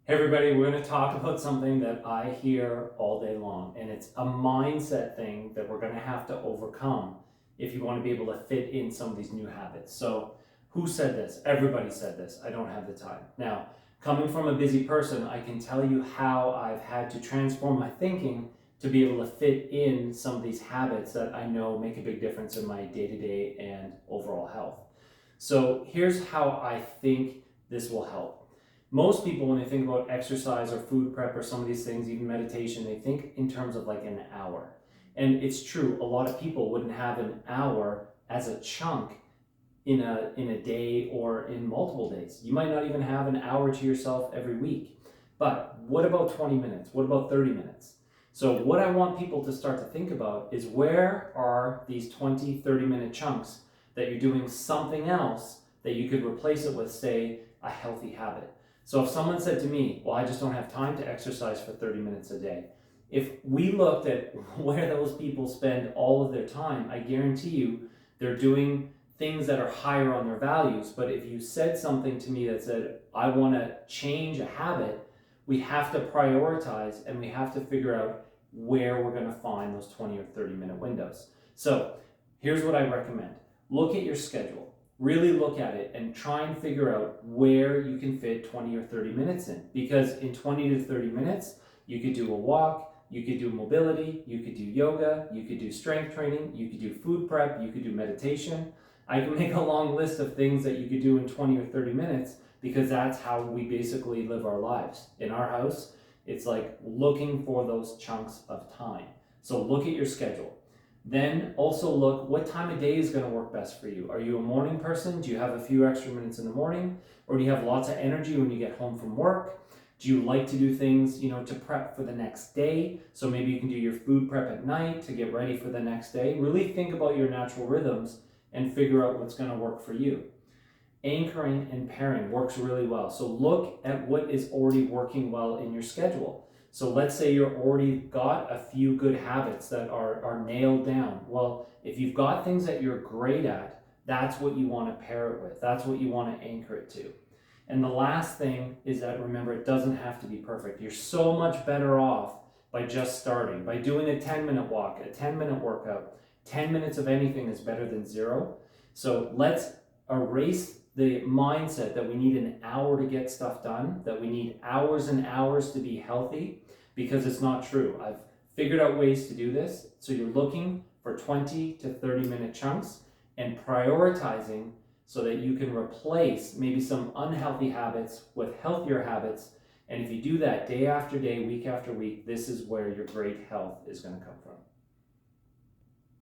Hey everybody, we're going to talk about something that I hear all day long, and it's a mindset thing that we're going to have to overcome if you want to be able to fit in some of these new habits. So, who said this? Everybody said this. I don't have the time. Now, coming from a busy person, I can tell you how I've had to transform my thinking to be able to fit in some of these habits that I know make a big difference in my day-to-day and overall health. So, here's how I think this will help. Most people, when they think about exercise or food prep or some of these things, even meditation, they think in terms of like an hour. And it's true, a lot of people wouldn't have an hour as a chunk in a day or in multiple days. You might not even have an hour to yourself every week. But what about 20 minutes? What about 30 minutes? So what I want people to start to think about is, where are these 20, 30-minute chunks that you're doing something else that you could replace it with, say, a healthy habit? So if someone said to me, well, I just don't have time to exercise for 30 minutes a day. If we looked at where those people spend all of their time, I guarantee you they're doing things that are higher on their values. But if you said something to me that said, I want to change a habit, we have to prioritize and we have to figure out where we're going to find those 20 or 30-minute windows. So here's what I recommend. Look at your schedule. Really look at it and try and figure out where you can fit 20 or 30 minutes in. Because in 20 to 30 minutes, you could do a walk, you could do mobility, you could do yoga, you could do strength training, you could do food prep, you could do meditation. I can make a long list of things that you could do in 20 or 30 minutes, because that's how we basically live our lives. In our house, it's like looking for those chunks of time. So look at your schedule. Then also look, what time of day is going to work best for you. Are you a morning person? Do you have a few extra minutes in the morning? Or do you have lots of energy when you get home from work? Do you like to do things, to prep for the next day? So maybe you can do your food prep at night to get ready for the next day. Really think about your natural rhythms and figure out what's going to work for you. Anchoring and pairing works really well. So look at what is already working well in your schedule. So let's say you've already got a few good habits that are nailed down. Well, if you've got things that you're great at, that's what you want to pair it with. That's what you want to anchor it to. And the last thing is that, remember, it doesn't have to be perfect. You're so much better off by just starting, by doing a 10-minute walk, a 10-minute workout. 10 minutes of anything is better than zero. So let's erase the mindset that we need an hour to get stuff done, that we need hours and hours to be healthy, because it's not true. I've figured out ways to do this. So you're looking for 20 to 30-minute chunks and prioritizing so that you can replace maybe some unhealthy habits with healthier habits. And if you do that day after day, week after week, this is where your great health is going to come from.